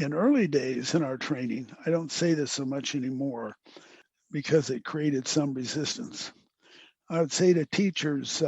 in early days in our training, I don't say this so much anymore because it created some resistance. I would say to teachers,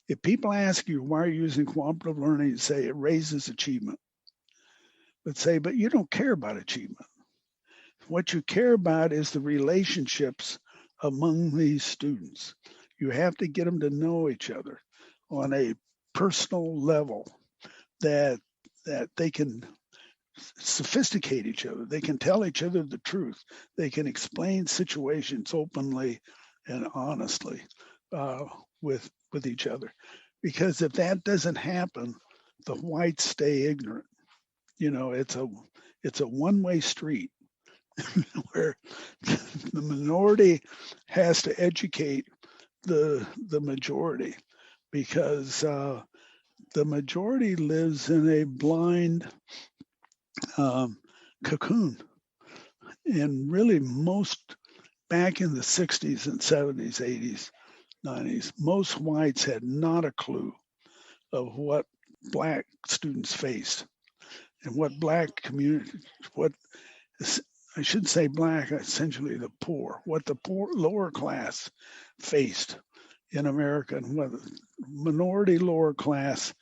if people ask you why are you using cooperative learning, say it raises achievement. But say, but you don't care about achievement. What you care about is the relationships among these students. You have to get them to know each other on a personal level that they can sophisticate each other. They can tell each other the truth. They can explain situations openly and honestly with each other. Because if that doesn't happen, the whites stay ignorant. It's a one-way street where the minority has to educate the majority because the majority lives in a blind cocoon. And really most back in the 60s and 70s, 80s, 90s, most whites had not a clue of what Black students faced and what Black community, what I shouldn't say Black, essentially the poor, what the poor lower class faced in America and what minority lower class,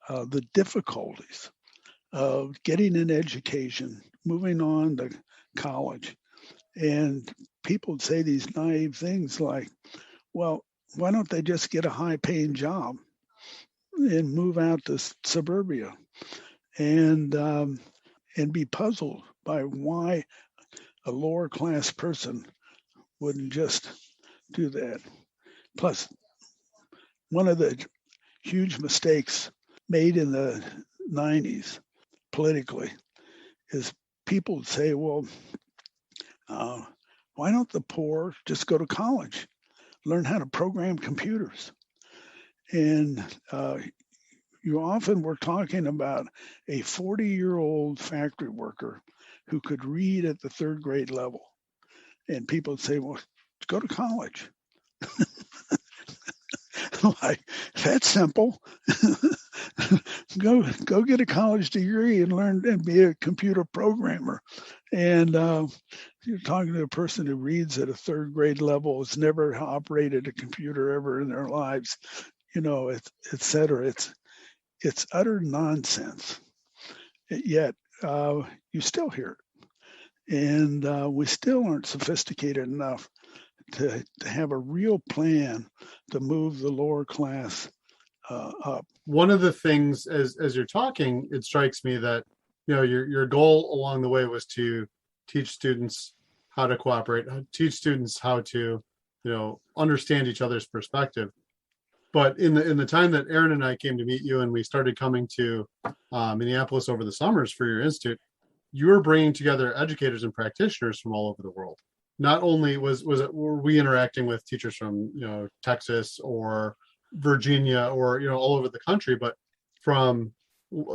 the difficulties of getting an education, moving on to college. And people would say these naive things like, well, why don't they just get a high paying job and move out to suburbia and be puzzled by why a lower class person wouldn't just do that. Plus, one of the huge mistakes made in the 90s politically is people would say, well, why don't the poor just go to college, learn how to program computers? And you often were talking about a 40-year-old factory worker who could read at the third grade level. And people would say, well, go to college. Like, that's simple. Go get a college degree and learn and be a computer programmer. And you're talking to a person who reads at a third grade level, has never operated a computer ever in their lives, et cetera. It's utter nonsense. Yet you still hear it. And we still aren't sophisticated enough to have a real plan to move the lower class up. One of the things, as you're talking, it strikes me that your goal along the way was to teach students how to cooperate, teach students how to understand each other's perspective. But in the time that Aaron and I came to meet you and we started coming to Minneapolis over the summers for your institute, you were bringing together educators and practitioners from all over the world. Not only were we interacting with teachers from Texas or Virginia or all over the country, but from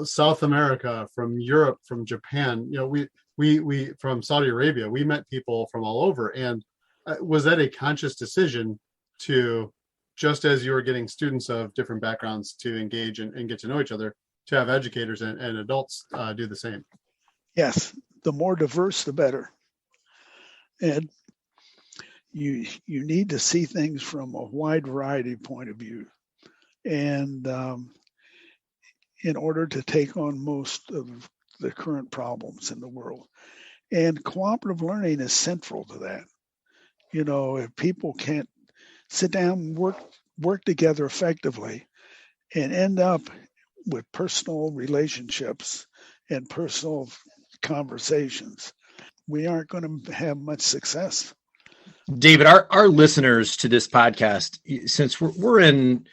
South America, from Europe, from Japan, we from Saudi Arabia, we met people from all over. And was that a conscious decision to, just as you were getting students of different backgrounds to engage and get to know each other, to have educators and adults do the same? Yes, the more diverse, the better. And you need to see things from a wide variety point of view. And in order to take on most of the current problems in the world. And cooperative learning is central to that. If people can't sit down and work together effectively and end up with personal relationships and personal conversations, we aren't going to have much success. David, our listeners to this podcast, since we're in,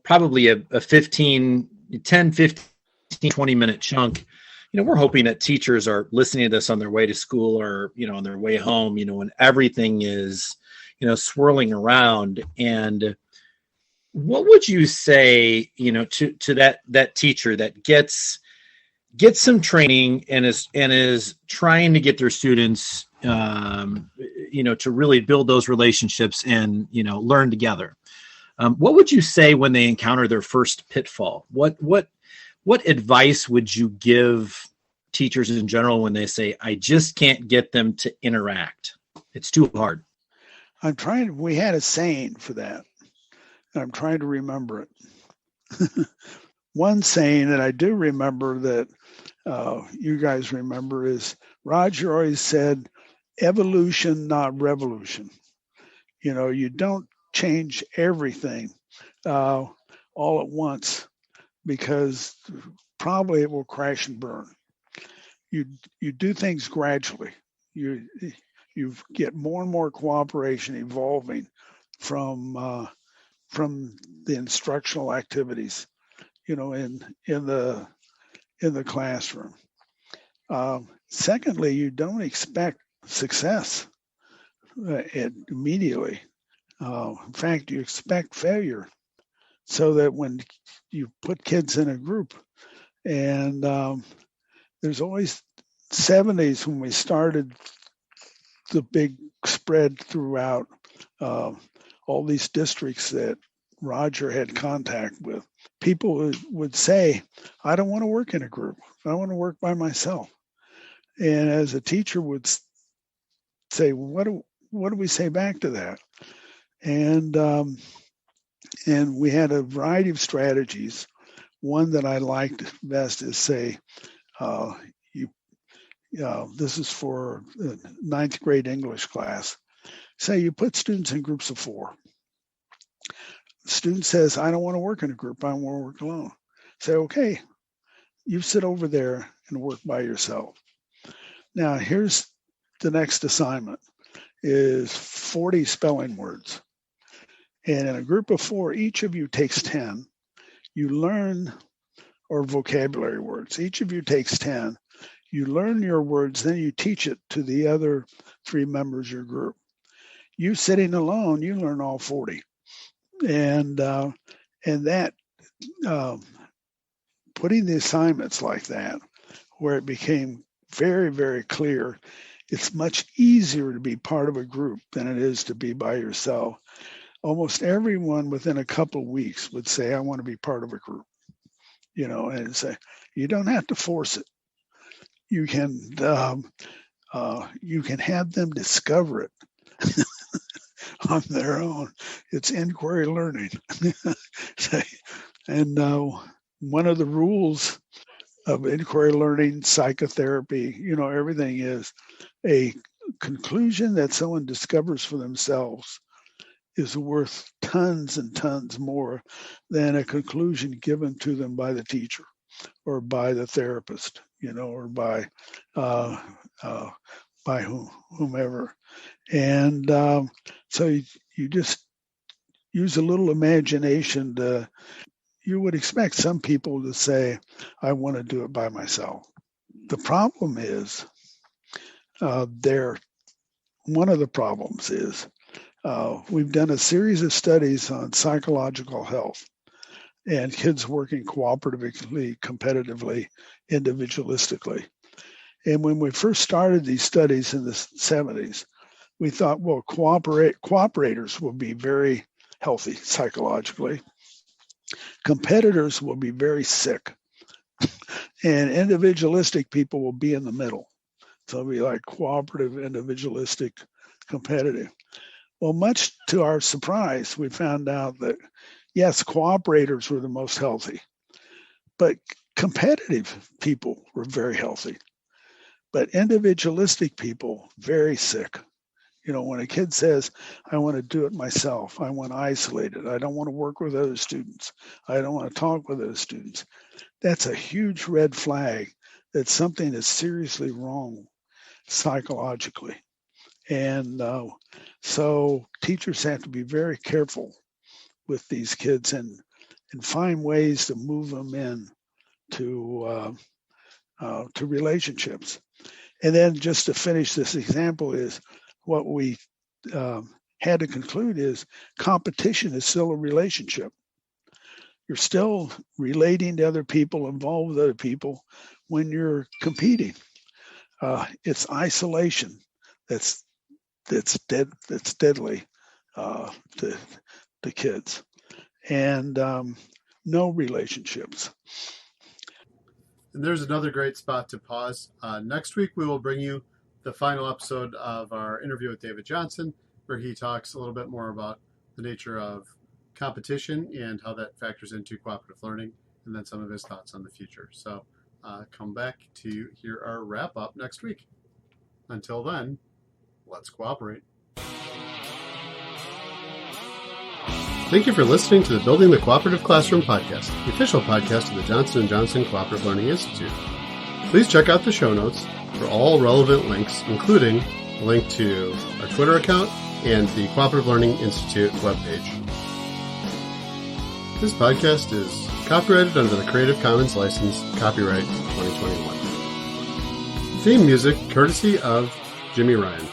probably a 10, 15, 20 minute chunk, we're hoping that teachers are listening to this on their way to school or, on their way home, when everything is, swirling around. And what would you say, to that teacher that gets some training and is trying to get their students, to really build those relationships and, learn together? What would you say when they encounter their first pitfall? What advice would you give teachers in general when they say, I just can't get them to interact. It's too hard. We had a saying for that. And I'm trying to remember it. One saying that I do remember that you guys remember is Roger always said, evolution, not revolution. You don't change everything all at once, because probably it will crash and burn. You do things gradually. You get more and more cooperation evolving from the instructional activities, in the classroom. Secondly, you don't expect success immediately. In fact, you expect failure, so that when you put kids in a group, and there's always 70s when we started the big spread throughout all these districts that Roger had contact with. People would say, I don't want to work in a group. I want to work by myself. And as a teacher would say, what do we say back to that? And we had a variety of strategies. One that I liked best is say, this is for ninth grade English class. Say you put students in groups of 4. The student says, I don't want to work in a group. I want to work alone. Say, okay, you sit over there and work by yourself. Now, here's the next assignment is 40 spelling words. And in a group of 4, each of you takes 10. You learn, or vocabulary words. Each of you takes 10. You learn your words, then you teach it to the other 3 members of your group. You sitting alone, you learn all 40. And that putting the assignments like that, where it became very, very clear, it's much easier to be part of a group than it is to be by yourself. Almost everyone within a couple of weeks would say, I want to be part of a group, and say, you don't have to force it. You can have them discover it on their own. It's inquiry learning. And one of the rules of inquiry learning, psychotherapy, everything is a conclusion that someone discovers for themselves is worth tons and tons more than a conclusion given to them by the teacher or by the therapist, or by whomever. And so you just use a little imagination you would expect some people to say, I want to do it by myself. The problem is, one of the problems is, we've done a series of studies on psychological health and kids working cooperatively, competitively, individualistically. And when we first started these studies in the 70s, we thought, well, cooperators will be very healthy psychologically. Competitors will be very sick. And individualistic people will be in the middle. So it'll be like cooperative, individualistic, competitive. Well, much to our surprise, we found out that, yes, cooperators were the most healthy, but competitive people were very healthy. But individualistic people, very sick. When a kid says, I want to do it myself, I want to isolate it, I don't want to work with other students, I don't want to talk with other students, that's a huge red flag that something is seriously wrong psychologically. And so teachers have to be very careful with these kids and find ways to move them in to relationships. And then just to finish this example is what we had to conclude is competition is still a relationship. You're still relating to other people, involved with other people when you're competing. It's isolation that's deadly to kids, and no relationships. And there's another great spot to pause. Next week, we will bring you the final episode of our interview with David Johnson, where he talks a little bit more about the nature of competition and how that factors into cooperative learning, and then some of his thoughts on the future. So come back to hear our wrap up next week. Until then, let's cooperate. Thank you for listening to the Building the Cooperative Classroom podcast, the official podcast of the Johnson & Johnson Cooperative Learning Institute. Please check out the show notes for all relevant links, including a link to our Twitter account and the Cooperative Learning Institute webpage. This podcast is copyrighted under the Creative Commons license, copyright 2021. Theme music courtesy of Jimmy Ryan.